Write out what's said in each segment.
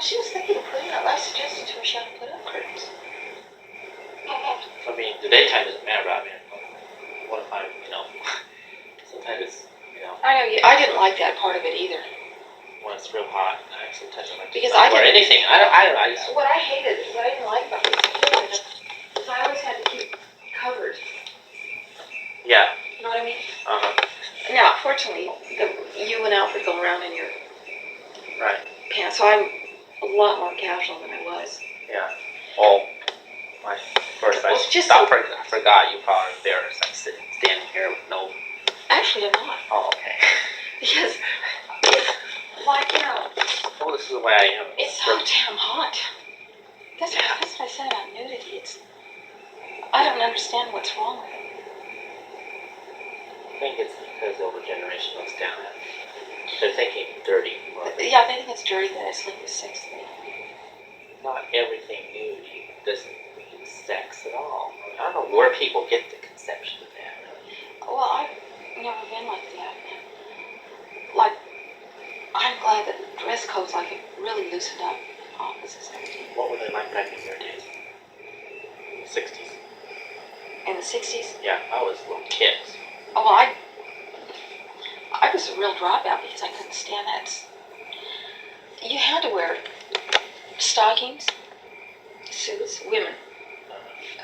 Well, she was thinking of putting up. I suggested to her she ought to put up curtains. I mean, the daytime doesn't matter, but I mean, what if sometimes it's, I know, I didn't like that part of it either. when it's real hot, sometimes I like Because to wear anything. I just... What I didn't like about this is I always had to keep covered. Yeah. You know what I mean? Uh-huh. Now, fortunately, you and Alfred go around in your right pants, so I'm a lot more casual than I was. Yeah. Well, I forgot you probably embarrassed. I'm standing here with no... Actually, I'm not. Oh, okay. Because it's like, well, this is the way I am. It's so damn hot. That's what I said about nudity. I don't understand what's wrong with it. I think it's because the older generation looks down at it. They're thinking dirty. Yeah, they think it's dirty that I sleep with 6 feet. Not everything nudity doesn't mean sex at all. I don't know where people get the conception of that. Well, I've never been like that. Like, I'm glad that dress codes it really loosened up offices. What were they like back in your days? 60s. In the 60s? Yeah, I was little kids. Oh, well, I was a real dropout because I couldn't stand that. You had to wear stockings, suits, women,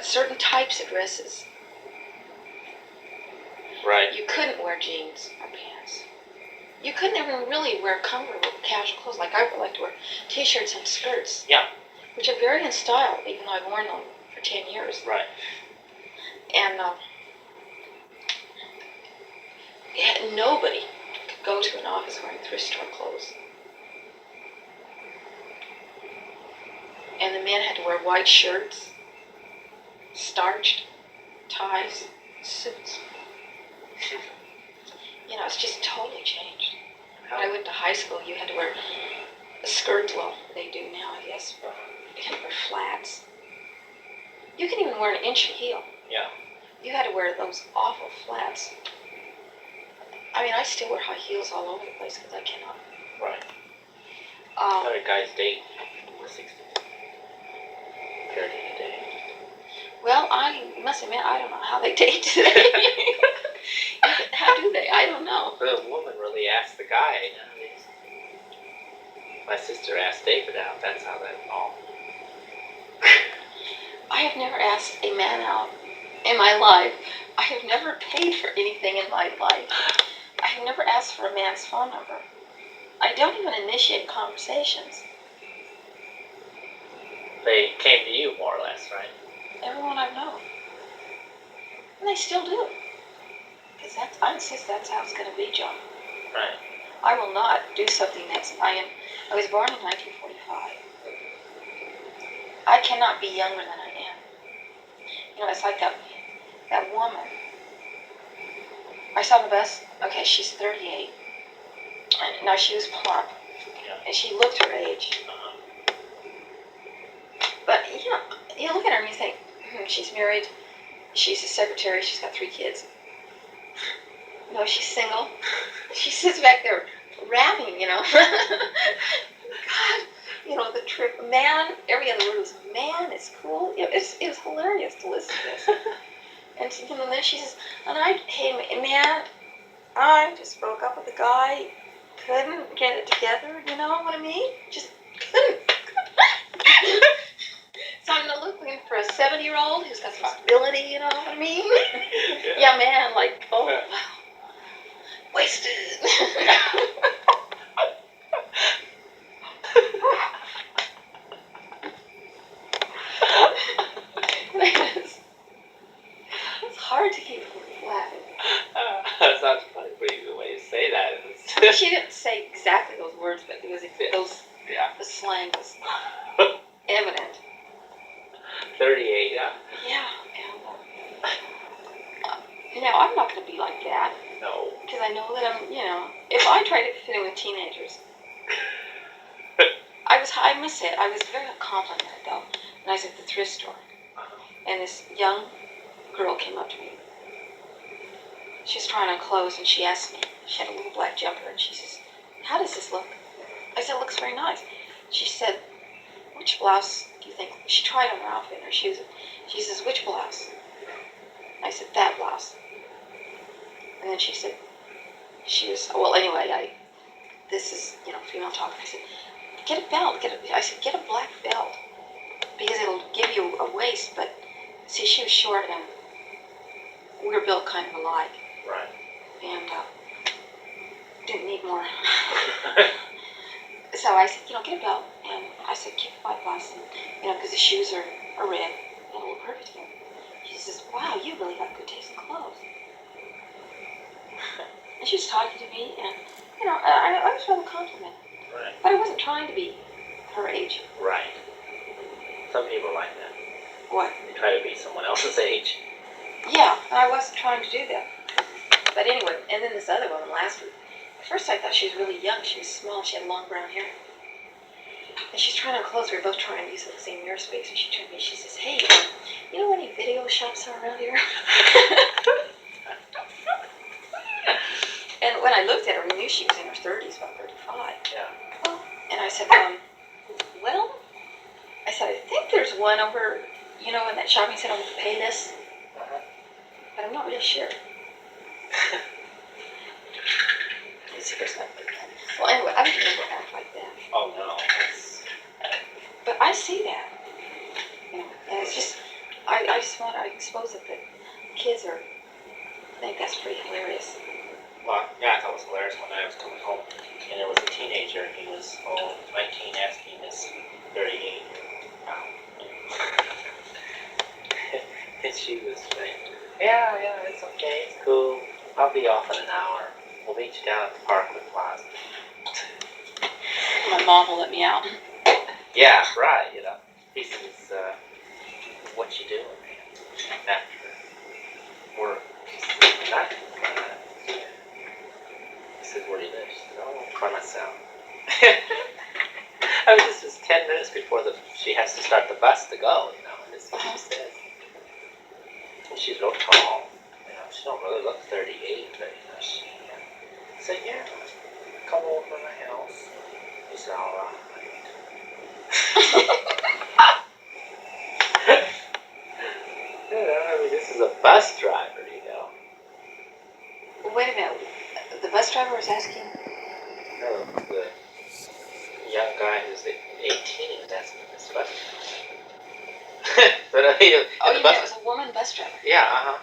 certain types of dresses. Right. You couldn't wear jeans or pants. You couldn't even really wear comfortable casual clothes. Like I would like to wear t-shirts and skirts. Yeah. Which are very in style, even though I've worn them for 10 years. Right. And nobody could go to an office wearing thrift store clothes. And the men had to wear white shirts, starched ties, suits. It's just totally changed. When I went to high school, you had to wear skirts. Well, they do now, I guess. You had to wear flats. You can even wear an inch heel. Yeah. You had to wear those awful flats. I mean, I still wear high heels all over the place because I cannot. Right. Other guys date in the 60s. Compared to today. Well, I must admit, I don't know how they date today. How do they? I don't know. The woman really asked the guy. My sister asked David out. That's how that all. I have never asked a man out in my life. I have never paid for anything in my life. I have never asked for a man's phone number. I don't even initiate conversations. They came to you, more or less, right? Everyone I've known. And they still do. Because I insist that's how it's going to be, John. Right. I will not do something I was born in 1945. I cannot be younger than I am. It's like that woman. I saw the bus. Okay, she's 38. And now she was plump. Yeah. And she looked her age. But, you look at her and you think, she's married. She's a secretary. She's got 3 kids. No, she's single. She sits back there rapping, God, the trip, man, every other word was, man, it's cool. It was hilarious to listen to this. And then she says, man, I just broke up with a guy, couldn't get it together, you know what I mean? Just couldn't. So I'm looking for a 70-year-old who's got some stability, you know what I mean? Yeah, man, wow. Wasted. It's hard to keep laughing. That's not a pretty good way to say that. She didn't say exactly those words, but it was the slang was evident. 38, yeah. Yeah, and now I'm not going to be like that. No. Because I know that if I try to fit in with teenagers, I must say, I was very complimented though when I was at the thrift store, and this young girl came up to me. She was trying on clothes, and she asked me. She had a little black jumper, and she says, "How does this look?" I said, "It looks very nice." She said, which blouse do you think? She tried on her outfit and her shoes. She says, which blouse? I said, that blouse. And then she said, well, anyway, this is, female talk. I said, get a belt. I said, get a black belt because it'll give you a waist. But see, she was short and we were built kind of alike. Right. And didn't need more. So I said, get a belt. And I said, keep a white blouse. And, because the shoes are red. It'll look perfect here. She says, wow, you really got good taste in clothes. And she was talking to me, and, I was rather complimented. Right. But I wasn't trying to be her age. Right. Some people are like that. What? They try to be someone else's age. Yeah, and I wasn't trying to do that. But anyway, and then this other woman last week, at first I thought she was really young. She was small. She had long brown hair. And she's trying on clothes. We were both trying to use the same mirror space. And she turned to me. She says, hey, you know any video shops around here? And when I looked at her, we knew she was in her 30s, about 35. Yeah. Oh. And I said, well, I think there's one over, in that shopping center with the Payless. Uh-huh. But I'm not really sure. Let's see, there's nothing like that. Well, anyway, I would never act like that. Oh, no. But I see that. And it's just, I just want to expose it that kids I think that's pretty hilarious. Well, yeah, I thought it was hilarious when I was coming home, and there was a teenager, he was, 19, asking this 38. Wow. And she was like, yeah, it's okay, it's cool. I'll be off in an hour. We'll meet you down at the Parkwood Plaza. My mom will let me out. Yeah, right, He says, what you doing, man, after work? Nothing. He says, where do you live? She said, by myself. This was 10 minutes before she has to start the bus to go, and this is what she says. And she's real tall, she don't really look 38, but, she said, yeah, come over to my house. He said, all right. This is a bus driver, Wait a minute. The bus driver was asking? No, the young guy who's 18 is asking this bus driver. But you mean it was a woman bus driver? Yeah,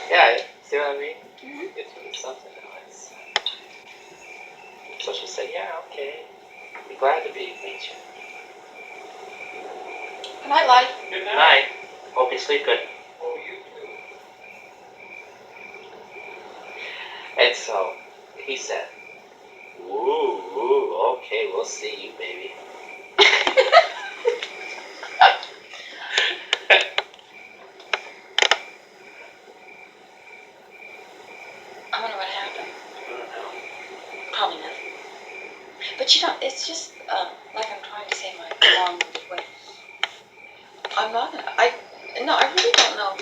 Yeah, see what I mean? Mm-hmm. It's really something else. So she said, yeah, okay. I'd be glad to meet you. Good night, Lottie. Good night. Hope you sleep good. Oh, you too. And so he said, ooh, okay, we'll see you, baby. I wonder what happened. I don't know. Probably nothing. But it's just like I'm trying to say in my long-winded way. I'm not gonna. I really don't know.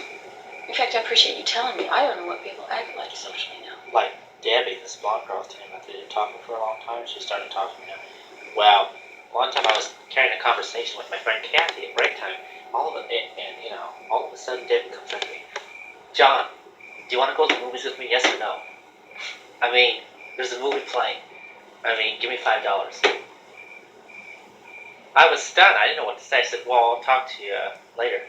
In fact, I appreciate you telling me. I don't know what people act like socially now. Like Debbie, this blonde girl, was telling me they've been talking for a long time. She started talking now. Well, one time I was carrying a conversation with my friend Kathy at break time. All of a sudden Debbie comes up to me. John, do you want to go to the movies with me? Yes or no? There's a movie playing. Give me $5. I was stunned. I didn't know what to say. I said, well, I'll talk to you later.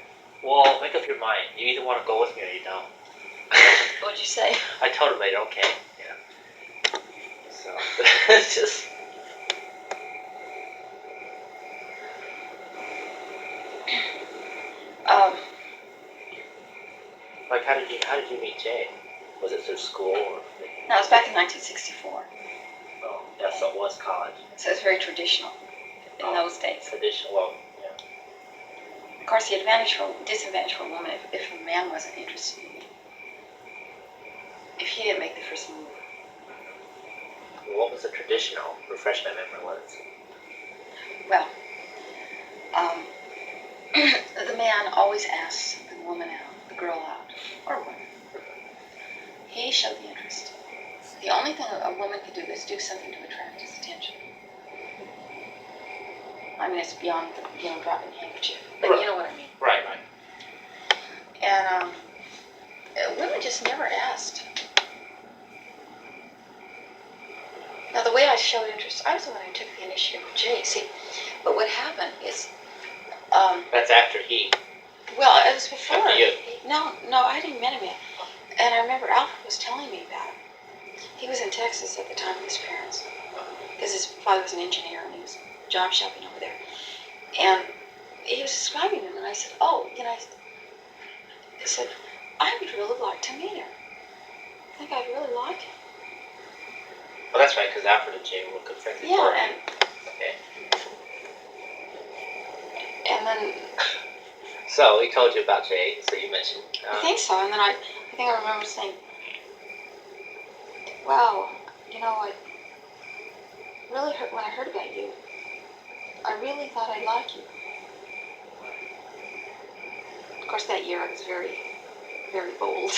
Well, make up your mind. You either want to go with me or you don't. What'd you say? I told her later, okay. Yeah. So, it's just... Like, how did you meet Jay? Was it through school or? No, it was back in 1964. Oh, yeah, so it was college. So it's very traditional in those days. Traditional, well, yeah. Of course, the disadvantage for a woman if a man wasn't interested in you. If he didn't make the first move. What was the traditional? Refresh my memory, what is it? Well, the man always asks the woman out, the girl out, or woman. He showed the interest. The only thing a woman can do is do something to attract his attention. I mean, it's beyond the, dropping a handkerchief, but you know what I mean. Right. And women just never asked. Now, the way I showed interest, I was the one who took the initiative with Jay. See, but what happened is, That's after he. well, it was before. After you. No, I didn't meet him yet. And I remember Alfred was telling me about it. He was in Texas at the time with his parents, because his father was an engineer and he was job shopping over there. And he was describing him, and I said, I said, I would really like to meet him. I think I'd really like him. Well, that's right, because Alfred and Jay were good friends before. Yeah, and then. So he told you about Jay, so you mentioned. I think so, and then I think I remember saying, wow, I really heard, when I heard about you, I really thought I'd like you. Of course, that year I was very, very bold.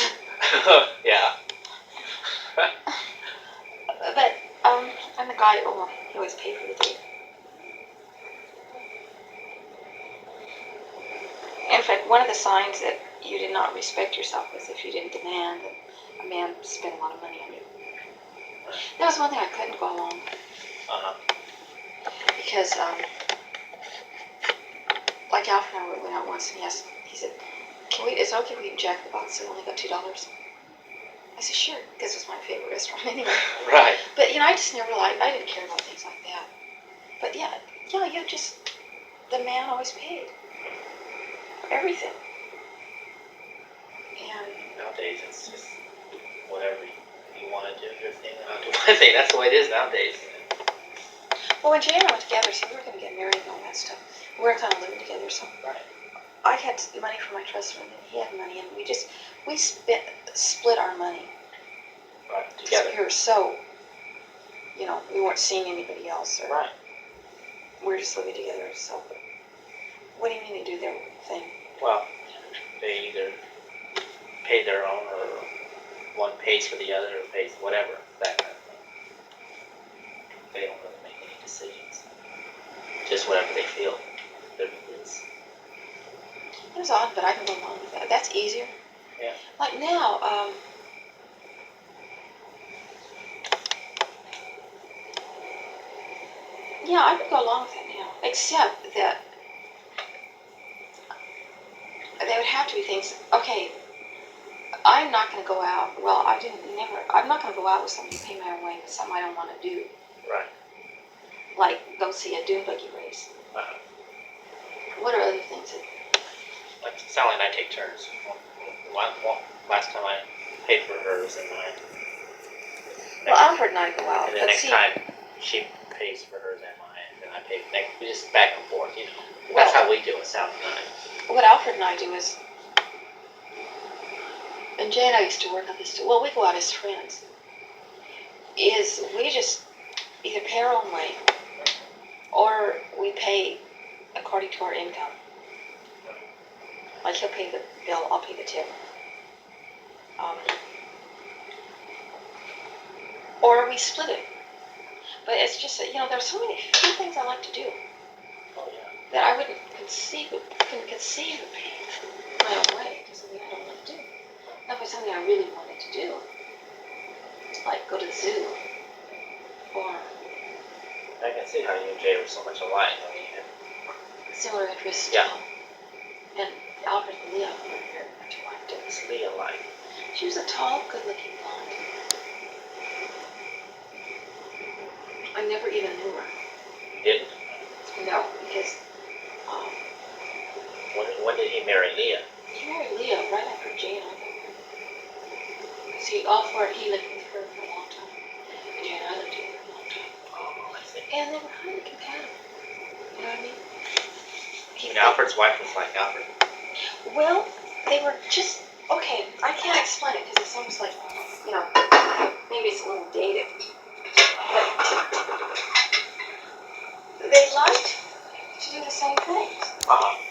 Yeah. But I'm the guy. He always paid for the date. In fact, one of the signs that you did not respect yourself was if you didn't demand that a man spend a lot of money on you. That was one thing I couldn't go along with. Because, like Alfred and I went out once, and he said, is it okay if we Jack in the Box? I only got $2. I said, sure, because it's my favorite restaurant anyway. Right. But, I just never I didn't care about things like that. But the man always paid for everything. And nowadays it's just whatever you want to do your thing and I'll do my thing. That's the way it is nowadays. Well, when Jay and I went together, so we were going to get married and all that stuff. We were kind of living together, so right. I had money for my trust fund, and he had money, and we split our money. Right, together. We were so, we weren't seeing anybody else. Or, right. We were just living together, so. What do you mean they do their thing? Well, they either pay their own, or one pays for the other, or pays whatever, that kind of thing. They don't really make any decisions. Just whatever they feel their need is. It was odd, but I can go along with that. That's easier. Yeah. Like now, I could go along with it now, except that there would have to be things. Okay, I'm not going to go out. Well, I'm not going to go out with somebody who pay my own way with something I don't want to do. Right. Like go see a dune buggy race. Uh-huh. What are other things that? Like Sally and I take turns. Last time I paid for hers and mine. Well, Alfred and I go out. And the next time she pays for hers and mine, and I pay. We just back and forth, That's how we do it, Sally and I. What Alfred and I do is, and Jay and I used to work on this too. Well, we go out as friends. Is we just either pay our own way, or we pay according to our income. Like he'll pay the bill, I'll pay the tip. Or we split it. But it's just that, there's so many few things I like to do. Oh, yeah. That I couldn't conceive of paying my own way, because I don't want to do. Now, if it's something I really wanted to do, like go to the zoo, or I can see how you and Jay were so much alike. I mean, similar interests. Yeah. And Alfred and Leah were very much alike. What's Leah like? She was a tall, good-looking blonde. I never even knew her. You didn't? No, because When did he marry Leah? he married Leah right after Jay and I got married. See, he lived with her for a long time, and Jay and I lived together for a long time. Oh, I see. And they were highly compatible. You know what I mean? And Alfred's wife was like Alfred. Well, they were just okay. I can't explain it because it's almost like maybe it's a little dated, but they liked to do the same things. Uh-huh.